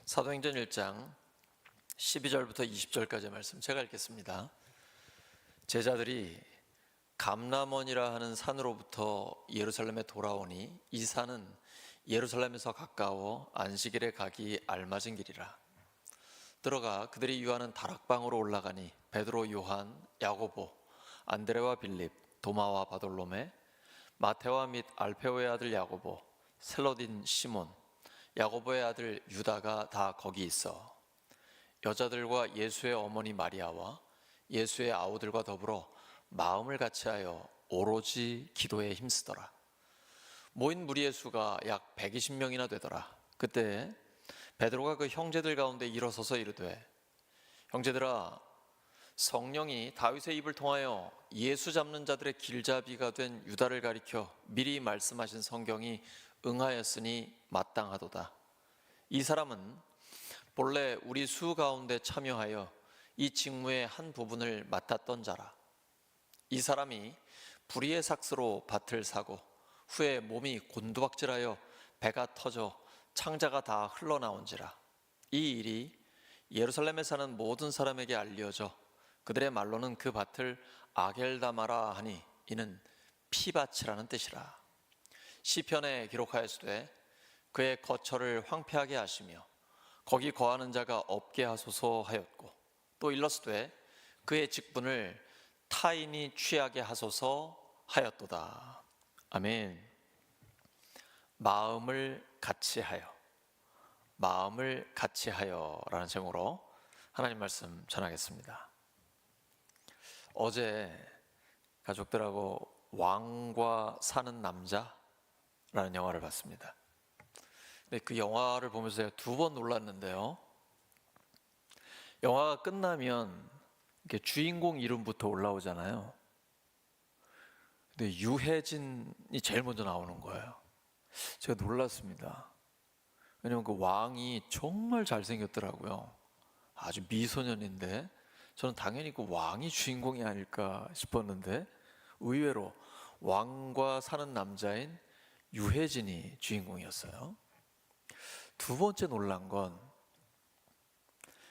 사도행전 1장 12절부터 20절까지의 말씀 제가 읽겠습니다. 제자들이 감람원이라 하는 산으로부터 예루살렘에 돌아오니 이 산은 예루살렘에서 가까워 안식일에 가기 알맞은 길이라. 들어가 그들이 유하는 다락방으로 올라가니 베드로, 요한, 야고보, 안드레와 빌립, 도마와 바돌로메, 마테와 및 알페오의 아들 야고보, 셀로딘 시몬, 야고보의 아들 유다가 다 거기 있어 여자들과 예수의 어머니 마리아와 예수의 아우들과 더불어 마음을 같이하여 오로지 기도에 힘쓰더라. 모인 무리의 수가 약 120명이나 되더라. 그때 베드로가 그 형제들 가운데 일어서서 이르되, 형제들아, 성령이 다윗의 입을 통하여 예수 잡는 자들의 길잡이가 된 유다를 가리켜 미리 말씀하신 성경이 응하였으니 마땅하도다. 이 사람은 본래 우리 수 가운데 참여하여 이 직무의 한 부분을 맡았던 자라. 이 사람이 불의의 삭스로 밭을 사고 후에 몸이 곤두박질하여 배가 터져 창자가 다 흘러나온지라. 이 일이 예루살렘에 사는 모든 사람에게 알려져 그들의 말로는 그 밭을 아겔다마라 하니 이는 피밭이라는 뜻이라. 시편에 기록하였으되 그의 거처를 황폐하게 하시며 거기 거하는 자가 없게 하소서 하였고, 또 일렀으되 그의 직분을 타인이 취하게 하소서 하였도다. 아멘. 마음을 같이하여, 마음을 같이하여 라는 제목으로 하나님 말씀 전하겠습니다. 어제 가족들하고 왕과 사는 남자라는 영화를 봤습니다. 근데 그 영화를 보면서 제가 2번 놀랐는데요, 영화가 끝나면 이렇게 주인공 이름부터 올라오잖아요. 근데 유해진이 제일 먼저 나오는 거예요. 제가 놀랐습니다. 왜냐면 그 왕이 정말 잘생겼더라고요. 아주 미소년인데 저는 당연히 그 왕이 주인공이 아닐까 싶었는데 의외로 왕과 사는 남자인 유해진이 주인공이었어요. 2번째 놀란 건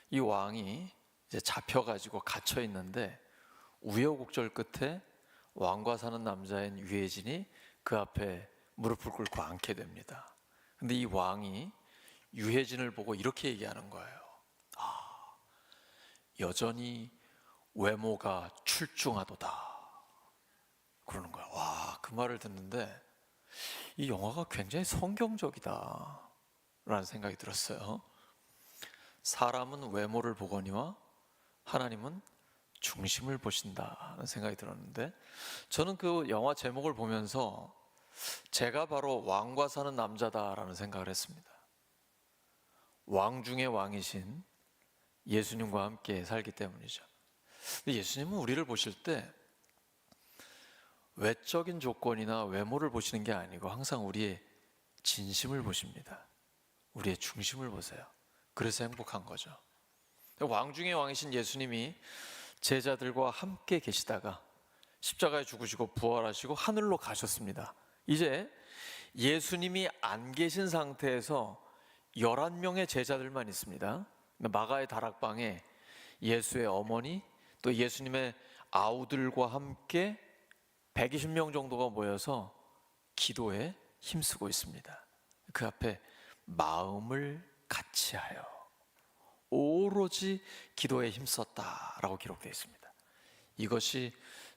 이 왕이 이제 잡혀가지고 갇혀 있는데 우여곡절 끝에 왕과 사는 남자인 유해진이 그 앞에 무릎을 꿇고 앉게 됩니다. 근데 이 왕이 유해진을 보고 이렇게 얘기하는 거예요. 여전히 외모가 출중하도다 그러는 거야. 와, 그 말을 듣는데 이 영화가 굉장히 성경적이다 라는 생각이 들었어요. 사람은 외모를 보거니와 하나님은 중심을 보신다는 생각이 들었는데, 저는 그 영화 제목을 보면서 제가 바로 왕과 사는 남자다라는 생각을 했습니다. 왕 중의 왕이신 예수님과 함께 살기 때문이죠. 근데 예수님은 우리를 보실 때 외적인 조건이나 외모를 보시는 게 아니고 항상 우리의 진심을 보십니다. 우리의 중심을 보세요. 그래서 행복한 거죠. 왕 중의 왕이신 예수님이 제자들과 함께 계시다가 십자가에 죽으시고 부활하시고 하늘로 가셨습니다. 이제 예수님이 안 계신 상태에서 11명의 제자들만 있습니다. 마가의 다락방에 예수의 어머니 또 예수님의 아우들과 함께 120명 정도가 모여서 기도에 힘쓰고 있습니다. 그 앞에 마음을 같이하여 오로지 기도에 힘썼다라고 기록되어 있습니다. 이것이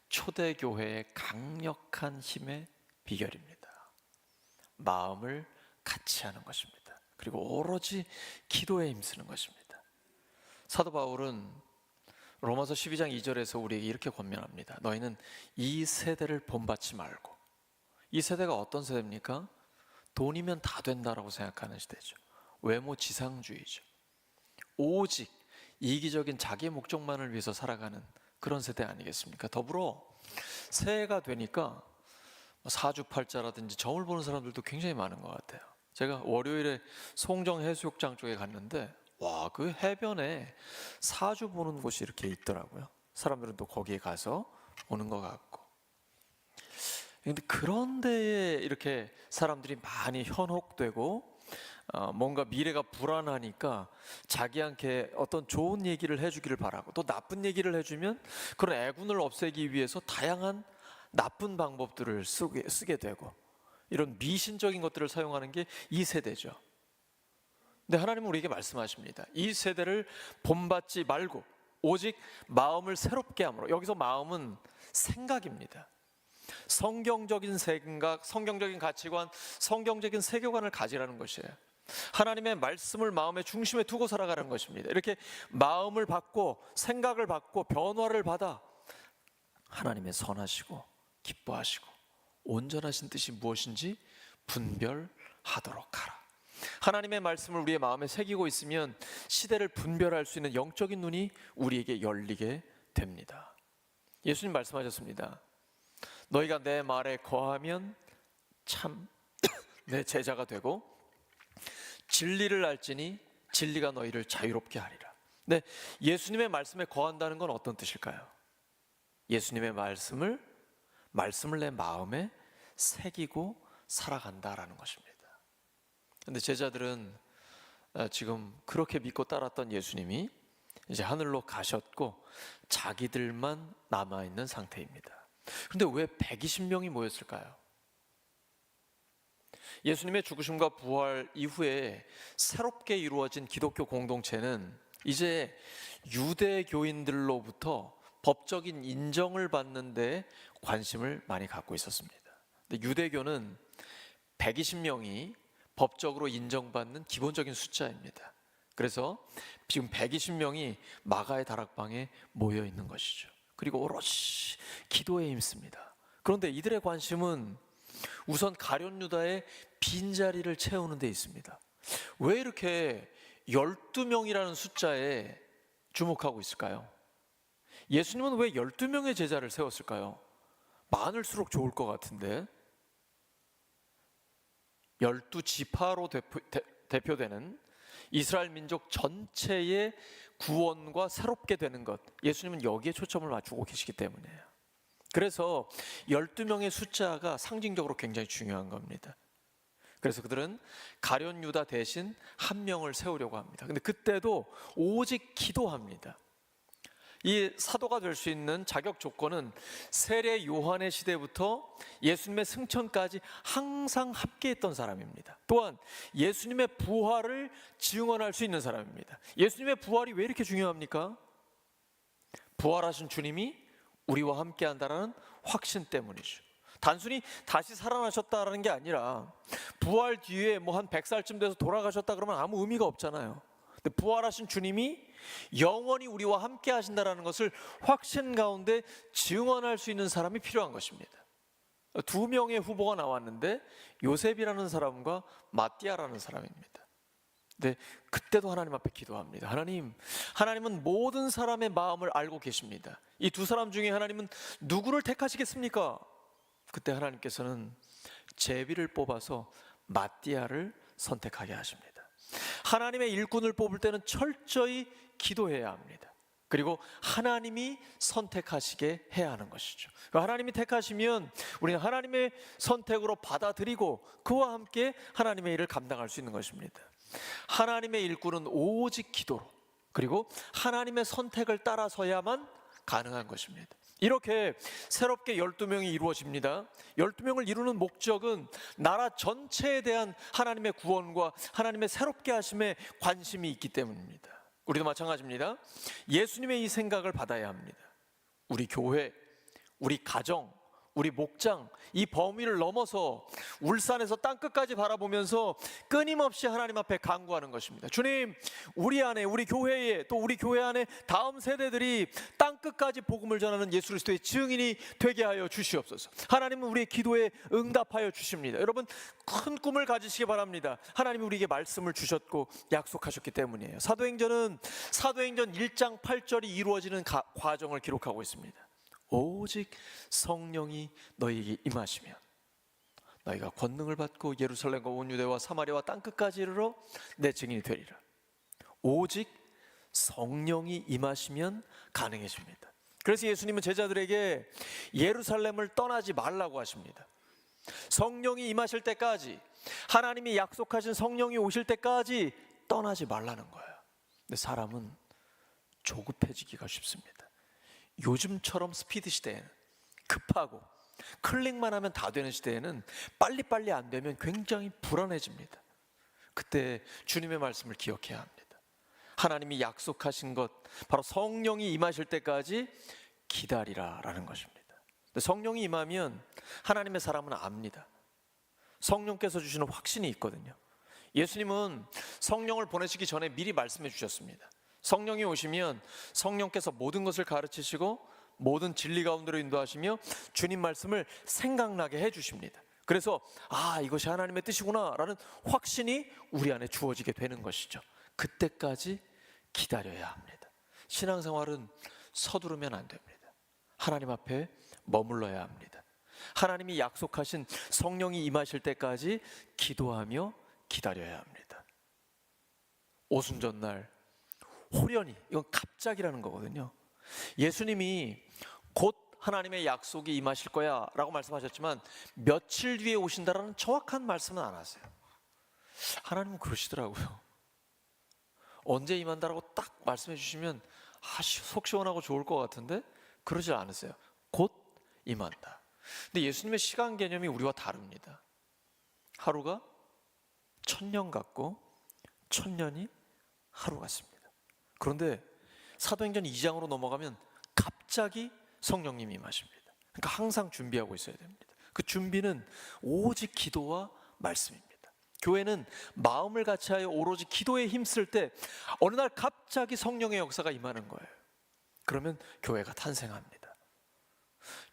초대교회의 강력한 힘의 비결입니다. 마음을 같이하는 것입니다. 그리고 오로지 기도에 힘쓰는 것입니다. 사도 바울은 로마서 12장 2절에서 우리에게 이렇게 권면합니다. 너희는 이 세대를 본받지 말고. 이 세대가 어떤 세대입니까? 돈이면 다 된다라고 생각하는 시대죠. 외모 지상주의죠. 오직 이기적인 자기의 목적만을 위해서 살아가는 그런 세대 아니겠습니까? 더불어 새해가 되니까 사주팔자라든지 점을 보는 사람들도 굉장히 많은 것 같아요. 제가 월요일에 송정 해수욕장 쪽에 갔는데 와, 그 해변에 사주 보는 곳이 이렇게 있더라고요. 사람들은 또 거기에 가서 보는 것 같고. 그런데 그런 데에 이렇게 사람들이 많이 현혹되고 뭔가 미래가 불안하니까 자기한테 어떤 좋은 얘기를 해주기를 바라고, 또 나쁜 얘기를 해주면 그런 애군을 없애기 위해서 다양한 나쁜 방법들을 쓰게 되고, 이런 미신적인 것들을 사용하는 게 이 세대죠. 근데 하나님은 우리에게 말씀하십니다. 이 세대를 본받지 말고 오직 마음을 새롭게 함으로. 여기서 마음은 생각입니다. 성경적인 생각, 성경적인 가치관, 성경적인 세계관을 가지라는 것이에요. 하나님의 말씀을 마음의 중심에 두고 살아가는 것입니다. 이렇게 마음을 받고 생각을 받고 변화를 받아 하나님의 선하시고 기뻐하시고 온전하신 뜻이 무엇인지 분별하도록 하라. 하나님의 말씀을 우리의 마음에 새기고 있으면 시대를 분별할 수 있는 영적인 눈이 우리에게 열리게 됩니다. 예수님 말씀하셨습니다. 너희가 내 말에 거하면 참 내 제자가 되고 진리를 알지니 진리가 너희를 자유롭게 하리라. 네, 예수님의 말씀에 거한다는 건 어떤 뜻일까요? 예수님의 말씀을 내 마음에 새기고 살아간다라는 것입니다. 그런데 제자들은 지금 그렇게 믿고 따랐던 예수님이 이제 하늘로 가셨고 자기들만 남아있는 상태입니다. 그런데 왜 120명이 모였을까요? 예수님의 죽으심과 부활 이후에 새롭게 이루어진 기독교 공동체는 이제 유대교인들로부터 법적인 인정을 받는 데 관심을 많이 갖고 있었습니다. 근데 유대교는 120명이 법적으로 인정받는 기본적인 숫자입니다. 그래서 지금 120명이 마가의 다락방에 모여 있는 것이죠. 그리고 오롯이 기도에 힘씁니다. 그런데 이들의 관심은 우선 가룟 유다의 빈자리를 채우는 데 있습니다. 왜 이렇게 12명이라는 숫자에 주목하고 있을까요? 예수님은 왜 12명의 제자를 세웠을까요? 많을수록 좋을 것 같은데. 12지파로 대표되는 이스라엘 민족 전체의 구원과 새롭게 되는 것, 예수님은 여기에 초점을 맞추고 계시기 때문이에요. 그래서 12명의 숫자가 상징적으로 굉장히 중요한 겁니다. 그래서 그들은 가룟 유다 대신 한 명을 세우려고 합니다. 근데 그때도 오직 기도합니다. 이 사도가 될 수 있는 자격 조건은 세례 요한의 시대부터 예수님의 승천까지 항상 함께했던 사람입니다. 또한 예수님의 부활을 증언할 수 있는 사람입니다. 예수님의 부활이 왜 이렇게 중요합니까? 부활하신 주님이 우리와 함께한다는 확신 때문이죠. 단순히 다시 살아나셨다라는 게 아니라 부활 뒤에 뭐 한 100살쯤 돼서 돌아가셨다 그러면 아무 의미가 없잖아요. 근데 부활하신 주님이 영원히 우리와 함께 하신다라는 것을 확신 가운데 증언할 수 있는 사람이 필요한 것입니다. 2명의 후보가 나왔는데 요셉이라는 사람과 마띠아라는 사람입니다. 근데 그때도 하나님 앞에 기도합니다. 하나님은 모든 사람의 마음을 알고 계십니다. 이 두 사람 중에 하나님은 누구를 택하시겠습니까? 그때 하나님께서는 제비를 뽑아서 마띠아를 선택하게 하십니다. 하나님의 일꾼을 뽑을 때는 철저히 기도해야 합니다. 그리고 하나님이 선택하시게 해야 하는 것이죠. 하나님이 택하시면 우리는 하나님의 선택으로 받아들이고 그와 함께 하나님의 일을 감당할 수 있는 것입니다. 하나님의 일꾼은 오직 기도로, 그리고 하나님의 선택을 따라서야만 가능한 것입니다. 이렇게 새롭게 12명이 이루어집니다. 12명을 이루는 목적은 나라 전체에 대한 하나님의 구원과 하나님의 새롭게 하심에 관심이 있기 때문입니다. 우리도 마찬가지입니다. 예수님의 이 생각을 받아야 합니다. 우리 교회, 우리 가정, 우리 목장, 이 범위를 넘어서 울산에서 땅끝까지 바라보면서 끊임없이 하나님 앞에 간구하는 것입니다. 주님, 우리 안에, 우리 교회에, 또 우리 교회 안에 다음 세대들이 땅끝까지 복음을 전하는 예수 그리스도의 증인이 되게 하여 주시옵소서. 하나님은 우리의 기도에 응답하여 주십니다. 여러분, 큰 꿈을 가지시기 바랍니다. 하나님이 우리에게 말씀을 주셨고 약속하셨기 때문이에요. 사도행전 1장 8절이 이루어지는 과정을 기록하고 있습니다. 오직 성령이 너희에게 임하시면 너희가 권능을 받고 예루살렘과 온 유대와 사마리아와 땅끝까지 이르러 내 증인이 되리라. 오직 성령이 임하시면 가능해집니다. 그래서 예수님은 제자들에게 예루살렘을 떠나지 말라고 하십니다. 성령이 임하실 때까지, 하나님이 약속하신 성령이 오실 때까지 떠나지 말라는 거예요. 근데 사람은 조급해지기가 쉽습니다. 요즘처럼 스피드 시대에는, 급하고 클릭만 하면 다 되는 시대에는 빨리빨리 안 되면 굉장히 불안해집니다. 그때 주님의 말씀을 기억해야 합니다. 하나님이 약속하신 것, 바로 성령이 임하실 때까지 기다리라라는 것입니다. 성령이 임하면 하나님의 사람은 압니다. 성령께서 주시는 확신이 있거든요. 예수님은 성령을 보내시기 전에 미리 말씀해 주셨습니다. 성령이 오시면 성령께서 모든 것을 가르치시고 모든 진리 가운데로 인도하시며 주님 말씀을 생각나게 해 주십니다. 그래서 이것이 하나님의 뜻이구나 라는 확신이 우리 안에 주어지게 되는 것이죠. 그때까지 기다려야 합니다. 신앙생활은 서두르면 안 됩니다. 하나님 앞에 머물러야 합니다. 하나님이 약속하신 성령이 임하실 때까지 기도하며 기다려야 합니다. 오순절날 호련히, 이건 갑자기라는 거거든요. 예수님이 곧 하나님의 약속이 임하실 거야 라고 말씀하셨지만 며칠 뒤에 오신다라는 정확한 말씀은 안 하세요. 하나님은 그러시더라고요. 언제 임한다라고 딱 말씀해 주시면 속 시원하고 좋을 것 같은데 그러지 않으세요. 곧 임한다. 근데 예수님의 시간 개념이 우리와 다릅니다. 하루가 1000년 같고 1000년이 하루 같습니다. 그런데 사도행전 2장으로 넘어가면 갑자기 성령님이 임하십니다. 그러니까 항상 준비하고 있어야 됩니다. 그 준비는 오직 기도와 말씀입니다. 교회는 마음을 같이하여 오로지 기도에 힘쓸 때 어느 날 갑자기 성령의 역사가 임하는 거예요. 그러면 교회가 탄생합니다.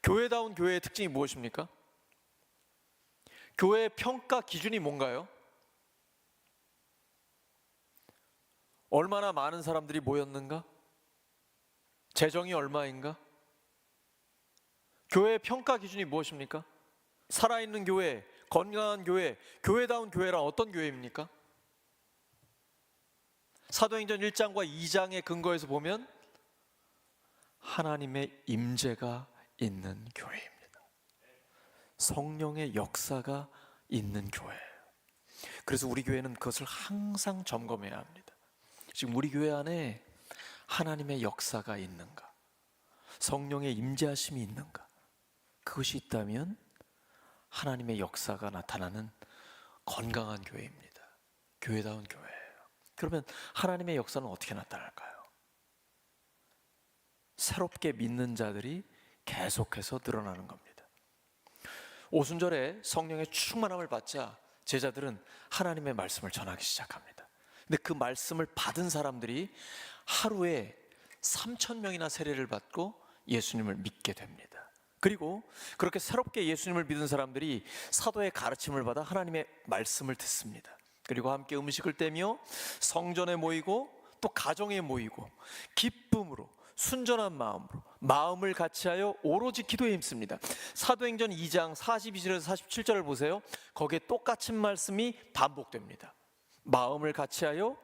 교회다운 교회의 특징이 무엇입니까? 교회의 평가 기준이 뭔가요? 얼마나 많은 사람들이 모였는가? 재정이 얼마인가? 교회의 평가 기준이 무엇입니까? 살아있는 교회, 건강한 교회, 교회다운 교회란 어떤 교회입니까? 사도행전 1장과 2장의 근거에서 보면 하나님의 임재가 있는 교회입니다. 성령의 역사가 있는 교회예요. 그래서 우리 교회는 그것을 항상 점검해야 합니다. 지금 우리 교회 안에 하나님의 역사가 있는가? 성령의 임재하심이 있는가? 그것이 있다면 하나님의 역사가 나타나는 건강한 교회입니다. 교회다운 교회예요. 그러면 하나님의 역사는 어떻게 나타날까요? 새롭게 믿는 자들이 계속해서 늘어나는 겁니다. 오순절에 성령의 충만함을 받자 제자들은 하나님의 말씀을 전하기 시작합니다. 근데 그 말씀을 받은 사람들이 하루에 3000명이나 세례를 받고 예수님을 믿게 됩니다. 그리고 그렇게 새롭게 예수님을 믿은 사람들이 사도의 가르침을 받아 하나님의 말씀을 듣습니다. 그리고 함께 음식을 떼며 성전에 모이고 또 가정에 모이고 기쁨으로 순전한 마음으로 마음을 같이하여 오로지 기도에 힘씁니다. 사도행전 2장 42절에서 47절을 보세요. 거기에 똑같은 말씀이 반복됩니다. 마음을 같이하여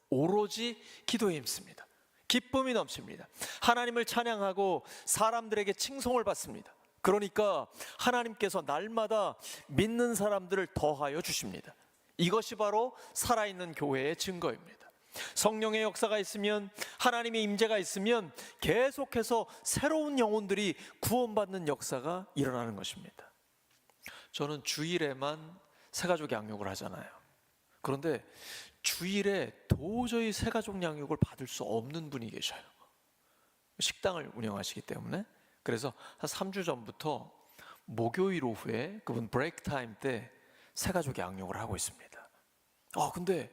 오로지 기도에 힘씁니다. 기쁨이 넘칩니다. 하나님을 찬양하고 사람들에게 칭송을 받습니다. 그러니까 하나님께서 날마다 믿는 사람들을 더하여 주십니다. 이것이 바로 살아있는 교회의 증거입니다. 성령의 역사가 있으면, 하나님의 임재가 있으면 계속해서 새로운 영혼들이 구원받는 역사가 일어나는 것입니다. 저는 주일에만 새가족 양육을 하잖아요. 그런데 주일에 도저히 새가족 양육을 받을 수 없는 분이 계셔요. 식당을 운영하시기 때문에. 그래서 한 3주 전부터 목요일 오후에 그분 브레이크 타임 때 새가족 양육을 하고 있습니다. 근데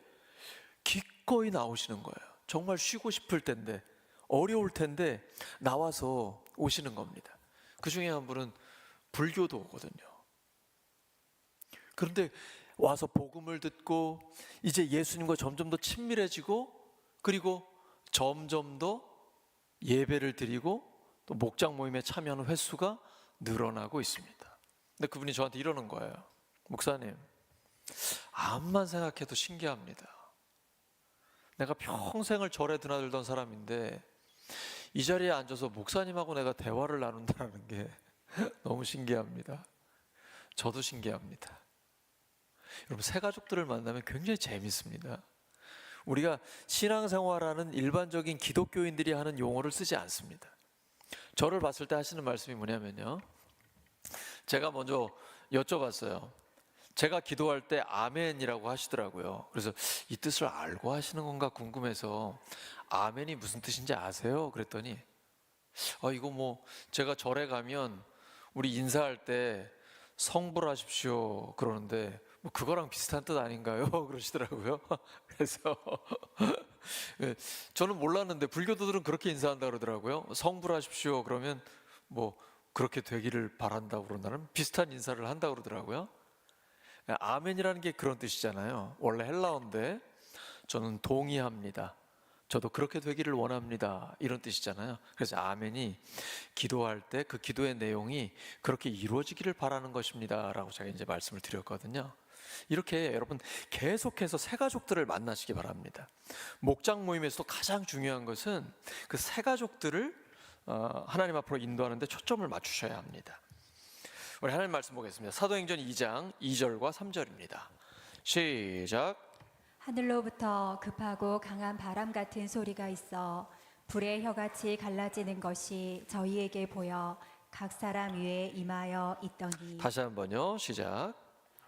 기꺼이 나오시는 거예요. 정말 쉬고 싶을 텐데, 어려울 텐데 나와서 오시는 겁니다. 그 중에 한 분은 불교도 오거든요. 그런데 와서 복음을 듣고 이제 예수님과 점점 더 친밀해지고, 그리고 점점 더 예배를 드리고 또 목장 모임에 참여하는 횟수가 늘어나고 있습니다. 근데 그분이 저한테 이러는 거예요. 목사님, 암만 생각해도 신기합니다. 내가 평생을 절에 드나들던 사람인데 이 자리에 앉아서 목사님하고 내가 대화를 나눈다는 게 너무 신기합니다. 저도 신기합니다. 여러분, 새 가족들을 만나면 굉장히 재밌습니다. 우리가 신앙생활하는 일반적인 기독교인들이 하는 용어를 쓰지 않습니다. 저를 봤을 때 하시는 말씀이 뭐냐면요, 제가 먼저 여쭤봤어요. 제가 기도할 때 아멘이라고 하시더라고요. 그래서 이 뜻을 알고 하시는 건가 궁금해서 아멘이 무슨 뜻인지 아세요? 그랬더니 이거 뭐 제가 절에 가면 우리 인사할 때 성불하십시오 그러는데 뭐 그거랑 비슷한 뜻 아닌가요? 그러시더라고요. 그래서 저는 몰랐는데 불교도들은 그렇게 인사한다 그러더라고요. 성불하십시오 그러면 뭐 그렇게 되기를 바란다고 그런다는 비슷한 인사를 한다고 그러더라고요. 아멘이라는 게 그런 뜻이잖아요. 원래 헬라어인데 저는 동의합니다, 저도 그렇게 되기를 원합니다, 이런 뜻이잖아요. 그래서 아멘이 기도할 때 그 기도의 내용이 그렇게 이루어지기를 바라는 것입니다 라고 제가 이제 말씀을 드렸거든요. 이렇게 여러분 계속해서 새 가족들을 만나시기 바랍니다. 목장 모임에서도 가장 중요한 것은 그 새 가족들을 하나님 앞으로 인도하는 데 초점을 맞추셔야 합니다. 우리 하나님 말씀 보겠습니다. 사도행전 2장 2절과 3절입니다. 시작. 하늘로부터 급하고 강한 바람 같은 소리가 있어 불의 혀같이 갈라지는 것이 저희에게 보여 각 사람 위에 임하여 있더니. 다시 한번요. 시작.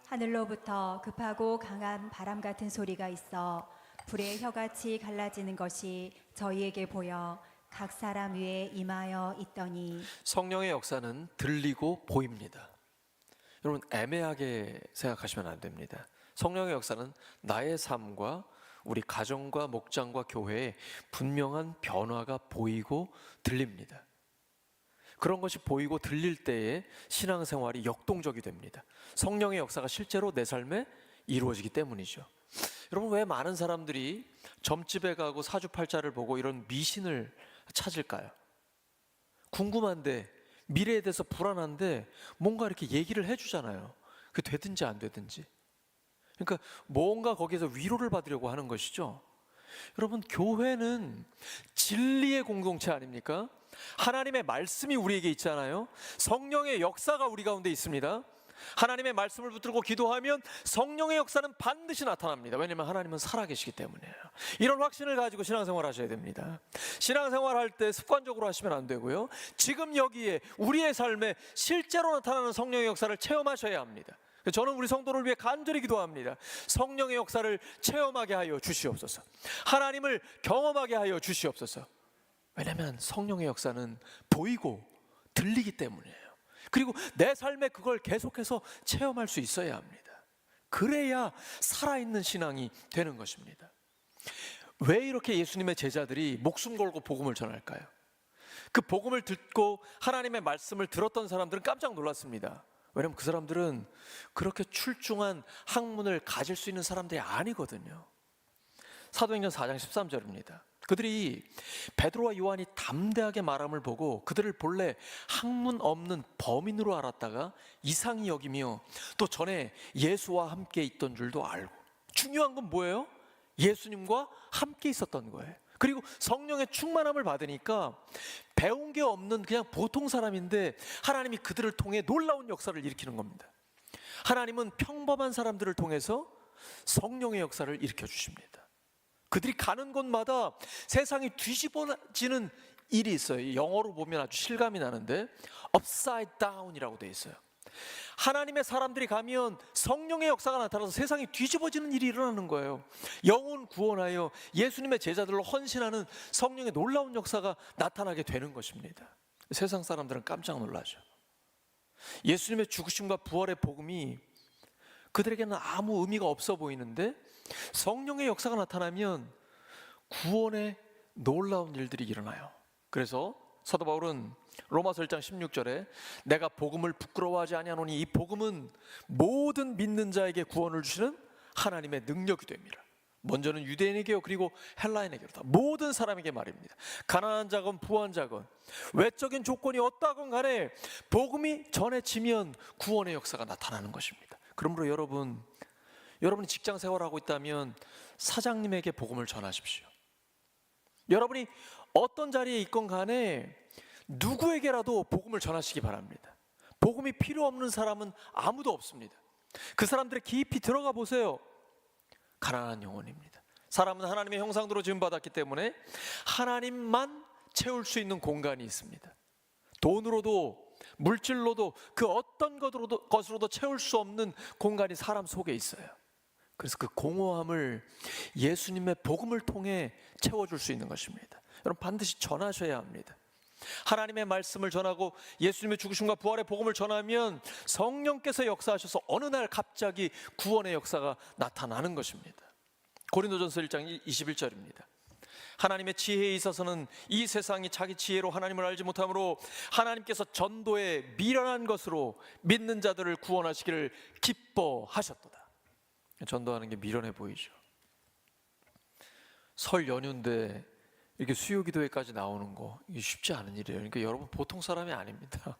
하늘로부터 급하고 강한 바람 같은 소리가 있어 불의 혀같이 갈라지는 것이 저희에게 보여 각 사람 위에 임하여 있더니. 성령의 역사는 들리고 보입니다. 여러분, 애매하게 생각하시면 안 됩니다. 성령의 역사는 나의 삶과 우리 가정과 목장과 교회에 분명한 변화가 보이고 들립니다. 그런 것이 보이고 들릴 때에 신앙생활이 역동적이 됩니다. 성령의 역사가 실제로 내 삶에 이루어지기 때문이죠. 여러분, 왜 많은 사람들이 점집에 가고 사주팔자를 보고 이런 미신을 찾을까요? 궁금한데, 미래에 대해서 불안한데 뭔가 이렇게 얘기를 해주잖아요. 그게 되든지 안 되든지. 그러니까 뭔가 거기에서 위로를 받으려고 하는 것이죠. 여러분, 교회는 진리의 공동체 아닙니까? 하나님의 말씀이 우리에게 있잖아요. 성령의 역사가 우리 가운데 있습니다. 하나님의 말씀을 붙들고 기도하면 성령의 역사는 반드시 나타납니다. 왜냐하면 하나님은 살아계시기 때문이에요. 이런 확신을 가지고 신앙생활 하셔야 됩니다. 신앙생활 할 때 습관적으로 하시면 안 되고요, 지금 여기에 우리의 삶에 실제로 나타나는 성령의 역사를 체험하셔야 합니다. 저는 우리 성도를 위해 간절히 기도합니다. 성령의 역사를 체험하게 하여 주시옵소서. 하나님을 경험하게 하여 주시옵소서. 왜냐하면 성령의 역사는 보이고 들리기 때문이에요. 그리고 내 삶에 그걸 계속해서 체험할 수 있어야 합니다. 그래야 살아있는 신앙이 되는 것입니다. 왜 이렇게 예수님의 제자들이 목숨 걸고 복음을 전할까요? 그 복음을 듣고 하나님의 말씀을 들었던 사람들은 깜짝 놀랐습니다. 왜냐하면 그 사람들은 그렇게 출중한 학문을 가질 수 있는 사람들이 아니거든요. 사도행전 4장 13절입니다. 그들이 베드로와 요한이 담대하게 말함을 보고 그들을 본래 학문 없는 범인으로 알았다가 이상히 여기며 또 전에 예수와 함께 있던 줄도 알고. 중요한 건 뭐예요? 예수님과 함께 있었던 거예요. 그리고 성령의 충만함을 받으니까 배운 게 없는 그냥 보통 사람인데 하나님이 그들을 통해 놀라운 역사를 일으키는 겁니다. 하나님은 평범한 사람들을 통해서 성령의 역사를 일으켜 주십니다. 그들이 가는 곳마다 세상이 뒤집어지는 일이 있어요. 영어로 보면 아주 실감이 나는데 upside down이라고 되어 있어요. 하나님의 사람들이 가면 성령의 역사가 나타나서 세상이 뒤집어지는 일이 일어나는 거예요. 영혼 구원하여 예수님의 제자들로 헌신하는 성령의 놀라운 역사가 나타나게 되는 것입니다. 세상 사람들은 깜짝 놀라죠. 예수님의 죽으심과 부활의 복음이 그들에게는 아무 의미가 없어 보이는데 성령의 역사가 나타나면 구원의 놀라운 일들이 일어나요. 그래서 사도 바울은 로마서 1장 16절에 내가 복음을 부끄러워하지 아니하노니 이 복음은 모든 믿는 자에게 구원을 주시는 하나님의 능력이 됩니다. 먼저는 유대인에게요, 그리고 헬라인에게요, 다 모든 사람에게 말입니다. 가난한 자건 부한 자건 외적인 조건이 어떠하건 간에 복음이 전해지면 구원의 역사가 나타나는 것입니다. 그러므로 여러분이 직장 생활하고 있다면 사장님에게 복음을 전하십시오. 여러분이 어떤 자리에 있건 간에 누구에게라도 복음을 전하시기 바랍니다. 복음이 필요 없는 사람은 아무도 없습니다. 그 사람들의 깊이 들어가 보세요. 가난한 영혼입니다. 사람은 하나님의 형상대로 지음받았기 때문에 하나님만 채울 수 있는 공간이 있습니다. 돈으로도 물질로도 그 어떤 것으로도 채울 수 없는 공간이 사람 속에 있어요. 그래서 그 공허함을 예수님의 복음을 통해 채워줄 수 있는 것입니다. 여러분, 반드시 전하셔야 합니다. 하나님의 말씀을 전하고 예수님의 죽으심과 부활의 복음을 전하면 성령께서 역사하셔서 어느 날 갑자기 구원의 역사가 나타나는 것입니다. 고린도전서 1장 21절입니다. 하나님의 지혜에 있어서는 이 세상이 자기 지혜로 하나님을 알지 못하므로 하나님께서 전도에 미련한 것으로 믿는 자들을 구원하시기를 기뻐하셨도다. 전도하는 게 미련해 보이죠. 설 연휴인데 이렇게 수요기도회까지 나오는 거, 이게 쉽지 않은 일이에요. 그러니까 여러분, 보통 사람이 아닙니다.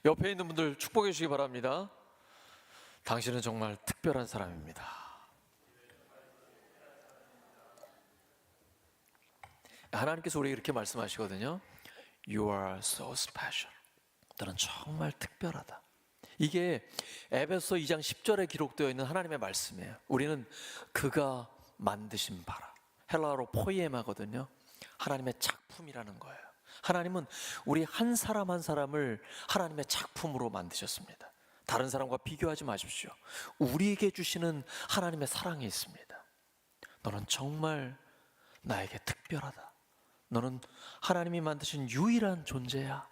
옆에 있는 분들 축복해 주시기 바랍니다. 당신은 정말 특별한 사람입니다. 하나님께서 우리에게 이렇게 말씀하시거든요. You are so special. 너는 정말 특별하다. 이게 에베소 2장 10절에 기록되어 있는 하나님의 말씀이에요. 우리는 그가 만드신 바라, 헬라어로 포이에마거든요. 하나님의 작품이라는 거예요. 하나님은 우리 한 사람 한 사람을 하나님의 작품으로 만드셨습니다. 다른 사람과 비교하지 마십시오. 우리에게 주시는 하나님의 사랑이 있습니다. 너는 정말 나에게 특별하다. 너는 하나님이 만드신 유일한 존재야.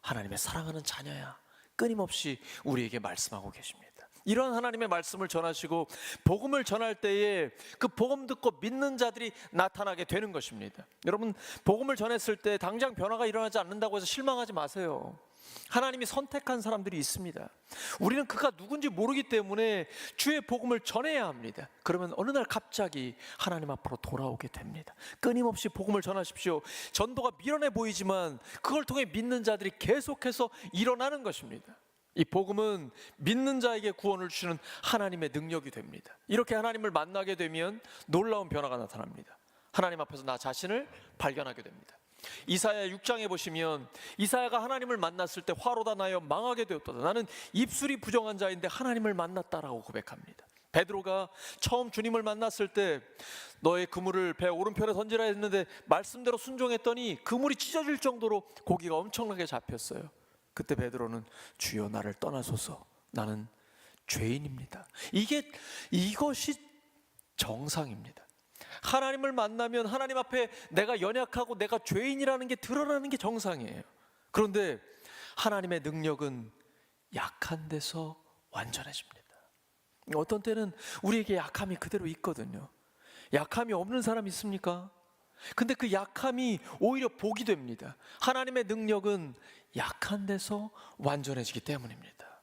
하나님의 사랑하는 자녀야. 끊임없이 우리에게 말씀하고 계십니다. 이런 하나님의 말씀을 전하시고 복음을 전할 때에 그 복음 듣고 믿는 자들이 나타나게 되는 것입니다. 여러분, 복음을 전했을 때 당장 변화가 일어나지 않는다고 해서 실망하지 마세요. 하나님이 선택한 사람들이 있습니다. 우리는 그가 누군지 모르기 때문에 주의 복음을 전해야 합니다. 그러면 어느 날 갑자기 하나님 앞으로 돌아오게 됩니다. 끊임없이 복음을 전하십시오. 전도가 미련해 보이지만 그걸 통해 믿는 자들이 계속해서 일어나는 것입니다. 이 복음은 믿는 자에게 구원을 주시는 하나님의 능력이 됩니다. 이렇게 하나님을 만나게 되면 놀라운 변화가 나타납니다. 하나님 앞에서 나 자신을 발견하게 됩니다. 이사야 6장에 보시면 이사야가 하나님을 만났을 때 화로다 나여 망하게 되었도다. 나는 입술이 부정한 자인데 하나님을 만났다라고 고백합니다. 베드로가 처음 주님을 만났을 때 너의 그물을 배 오른편에 던지라 했는데 말씀대로 순종했더니 그물이 찢어질 정도로 고기가 엄청나게 잡혔어요. 그때 베드로는 주여 나를 떠나소서, 나는 죄인입니다. 이것이 정상입니다. 하나님을 만나면 하나님 앞에 내가 연약하고 내가 죄인이라는 게 드러나는 게 정상이에요. 그런데 하나님의 능력은 약한 데서 완전해집니다. 어떤 때는 우리에게 약함이 그대로 있거든요. 약함이 없는 사람 있습니까? 근데 그 약함이 오히려 복이 됩니다. 하나님의 능력은 약한 데서 완전해지기 때문입니다.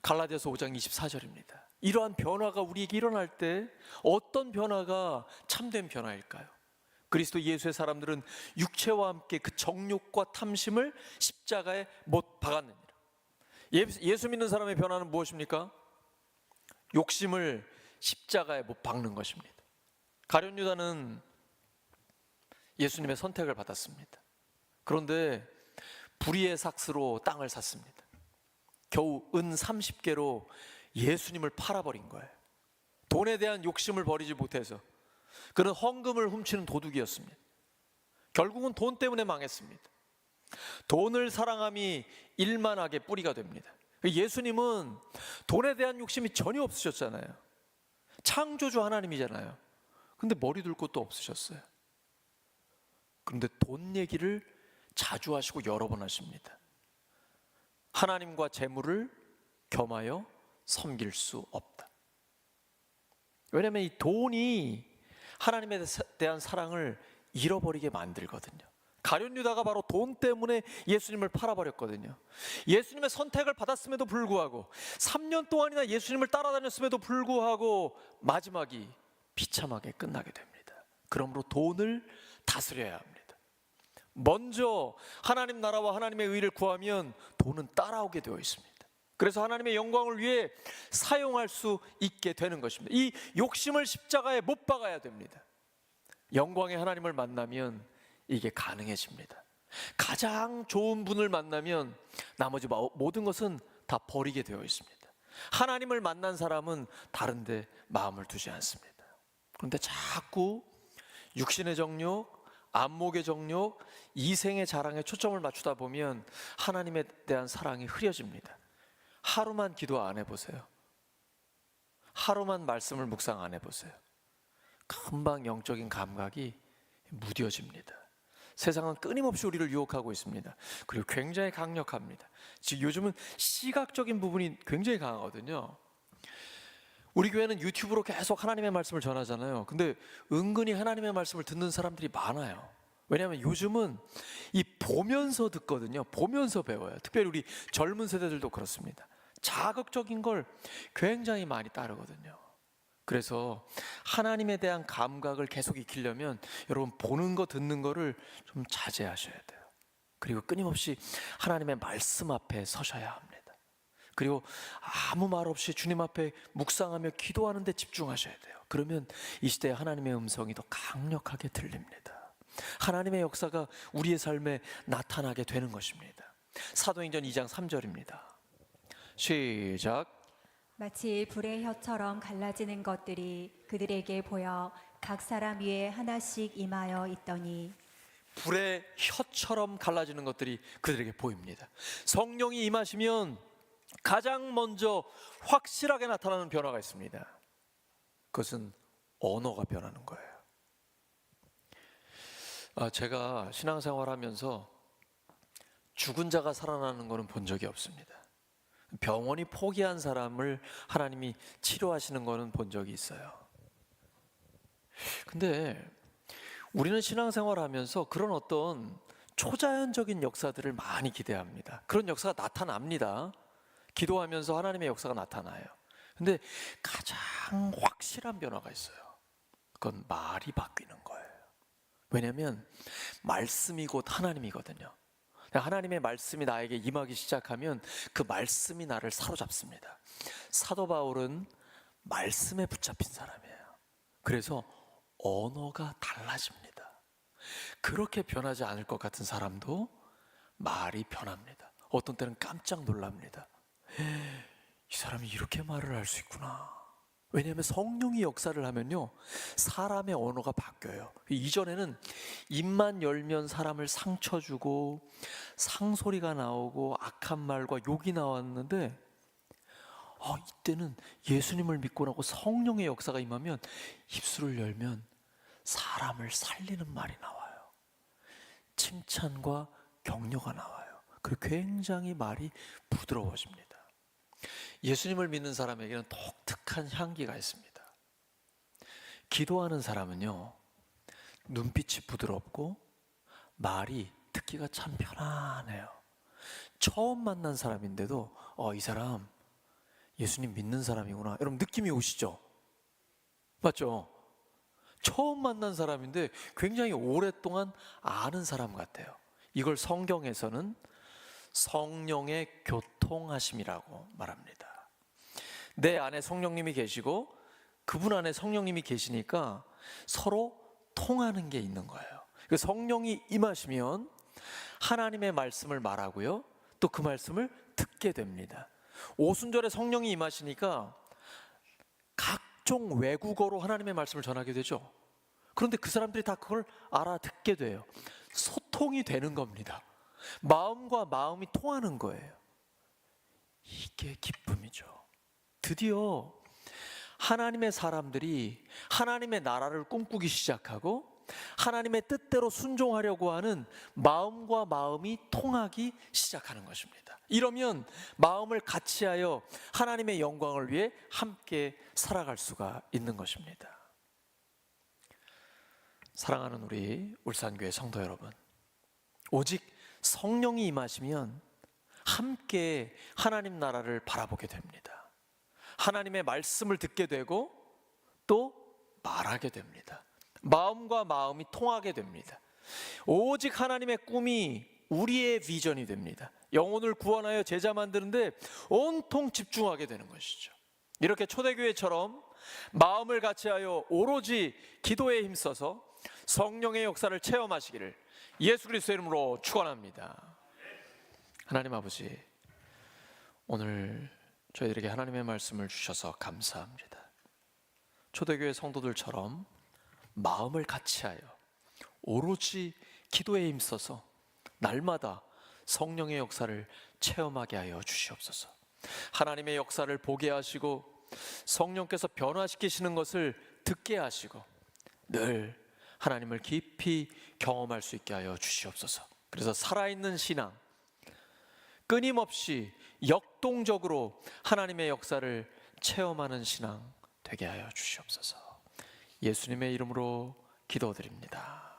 갈라디아서 5장 24절입니다. 이러한 변화가 우리에게 일어날 때 어떤 변화가 참된 변화일까요? 그리스도 예수의 사람들은 육체와 함께 그 정욕과 탐심을 십자가에 못 박았느니라. 예수 믿는 사람의 변화는 무엇입니까? 욕심을 십자가에 못 박는 것입니다. 가룟 유다는 예수님의 선택을 받았습니다. 그런데 불의의 삭스로 땅을 샀습니다. 겨우 은 30개로 예수님을 팔아버린 거예요. 돈에 대한 욕심을 버리지 못해서. 그는 헌금을 훔치는 도둑이었습니다. 결국은 돈 때문에 망했습니다. 돈을 사랑함이 일만하게 뿌리가 됩니다. 예수님은 돈에 대한 욕심이 전혀 없으셨잖아요. 창조주 하나님이잖아요. 근데 머리 둘 곳도 없으셨어요. 그런데 돈 얘기를 자주 하시고 여러 번 하십니다. 하나님과 재물을 겸하여 섬길 수 없다. 왜냐하면 이 돈이 하나님에 대한 사랑을 잃어버리게 만들거든요. 가룟 유다가 바로 돈 때문에 예수님을 팔아버렸거든요. 예수님의 선택을 받았음에도 불구하고 3년 동안이나 예수님을 따라다녔음에도 불구하고 마지막이 비참하게 끝나게 됩니다. 그러므로 돈을 다스려야 합니다. 먼저 하나님 나라와 하나님의 의를 구하면 돈은 따라오게 되어 있습니다. 그래서 하나님의 영광을 위해 사용할 수 있게 되는 것입니다. 이 욕심을 십자가에 못 박아야 됩니다. 영광의 하나님을 만나면 이게 가능해집니다. 가장 좋은 분을 만나면 나머지 모든 것은 다 버리게 되어 있습니다. 하나님을 만난 사람은 다른 데 마음을 두지 않습니다. 그런데 자꾸 육신의 정욕, 안목의 정욕, 이생의 자랑에 초점을 맞추다 보면 하나님에 대한 사랑이 흐려집니다. 하루만 기도 안 해보세요. 하루만 말씀을 묵상 안 해보세요. 금방 영적인 감각이 무뎌집니다. 세상은 끊임없이 우리를 유혹하고 있습니다. 그리고 굉장히 강력합니다. 즉 요즘은 시각적인 부분이 굉장히 강하거든요. 우리 교회는 유튜브로 계속 하나님의 말씀을 전하잖아요. 근데 은근히 하나님의 말씀을 듣는 사람들이 많아요. 왜냐하면 요즘은 이 보면서 듣거든요. 보면서 배워요. 특별히 우리 젊은 세대들도 그렇습니다. 자극적인 걸 굉장히 많이 따르거든요. 그래서 하나님에 대한 감각을 계속 익히려면 여러분 보는 거 듣는 거를 좀 자제하셔야 돼요. 그리고 끊임없이 하나님의 말씀 앞에 서셔야 합니다. 그리고 아무 말 없이 주님 앞에 묵상하며 기도하는 데 집중하셔야 돼요. 그러면 이 시대에 하나님의 음성이 더 강력하게 들립니다. 하나님의 역사가 우리의 삶에 나타나게 되는 것입니다. 사도행전 2장 3절입니다. 시작. 마치 불의 혀처럼 갈라지는 것들이 그들에게 보여 각 사람 위에 하나씩 임하여 있더니. 불의 혀처럼 갈라지는 것들이 그들에게 보입니다. 성령이 임하시면 가장 먼저 확실하게 나타나는 변화가 있습니다. 그것은 언어가 변하는 거예요. 제가 신앙생활하면서 죽은 자가 살아나는 것은 본 적이 없습니다. 병원이 포기한 사람을 하나님이 치료하시는 것은 본 적이 있어요. 근데 우리는 신앙생활하면서 그런 어떤 초자연적인 역사들을 많이 기대합니다. 그런 역사가 나타납니다. 기도하면서 하나님의 역사가 나타나요. 근데 가장 확실한 변화가 있어요. 그건 말이 바뀌는 거예요. 왜냐하면 말씀이 곧 하나님이거든요. 하나님의 말씀이 나에게 임하기 시작하면 그 말씀이 나를 사로잡습니다. 사도 바울은 말씀에 붙잡힌 사람이에요. 그래서 언어가 달라집니다. 그렇게 변하지 않을 것 같은 사람도 말이 변합니다. 어떤 때는 깜짝 놀랍니다. 이 사람이 이렇게 말을 할 수 있구나. 왜냐하면 성령이 역사를 하면요, 사람의 언어가 바뀌어요. 이전에는 입만 열면 사람을 상처 주고 상소리가 나오고 악한 말과 욕이 나왔는데, 이때는 예수님을 믿고 나고 성령의 역사가 임하면 입술을 열면 사람을 살리는 말이 나와요. 칭찬과 격려가 나와요. 그리고 굉장히 말이 부드러워집니다. 예수님을 믿는 사람에게는 독특한 향기가 있습니다. 기도하는 사람은요, 눈빛이 부드럽고 말이 듣기가 참 편안해요. 처음 만난 사람인데도 이 사람 예수님 믿는 사람이구나, 여러분 느낌이 오시죠? 맞죠? 처음 만난 사람인데 굉장히 오랫동안 아는 사람 같아요. 이걸 성경에서는 성령의 교통하심이라고 말합니다. 내 안에 성령님이 계시고 그분 안에 성령님이 계시니까 서로 통하는 게 있는 거예요. 성령이 임하시면 하나님의 말씀을 말하고요, 또 그 말씀을 듣게 됩니다. 오순절에 성령이 임하시니까 각종 외국어로 하나님의 말씀을 전하게 되죠. 그런데 그 사람들이 다 그걸 알아듣게 돼요. 소통이 되는 겁니다. 마음과 마음이 통하는 거예요. 이게 기쁨이죠. 드디어 하나님의 사람들이 하나님의 나라를 꿈꾸기 시작하고 하나님의 뜻대로 순종하려고 하는 마음과 마음이 통하기 시작하는 것입니다. 이러면 마음을 같이하여 하나님의 영광을 위해 함께 살아갈 수가 있는 것입니다. 사랑하는 우리 울산교회 성도 여러분, 오직 성령이 임하시면 함께 하나님 나라를 바라보게 됩니다. 하나님의 말씀을 듣게 되고 또 말하게 됩니다. 마음과 마음이 통하게 됩니다. 오직 하나님의 꿈이 우리의 비전이 됩니다. 영혼을 구원하여 제자 만드는데 온통 집중하게 되는 것이죠. 이렇게 초대교회처럼 마음을 같이하여 오로지 기도에 힘써서 성령의 역사를 체험하시기를 예수 그리스도의 이름으로 축원합니다. 하나님 아버지, 오늘 저희들에게 하나님의 말씀을 주셔서 감사합니다. 초대교회 성도들처럼 마음을 같이하여 오로지 기도에 힘써서 날마다 성령의 역사를 체험하게 하여 주시옵소서. 하나님의 역사를 보게 하시고 성령께서 변화시키시는 것을 듣게 하시고 늘 하나님을 깊이 경험할 수 있게 하여 주시옵소서. 그래서 살아있는 신앙, 끊임없이 역동적으로 하나님의 역사를 체험하는 신앙 되게 하여 주시옵소서. 예수님의 이름으로 기도드립니다.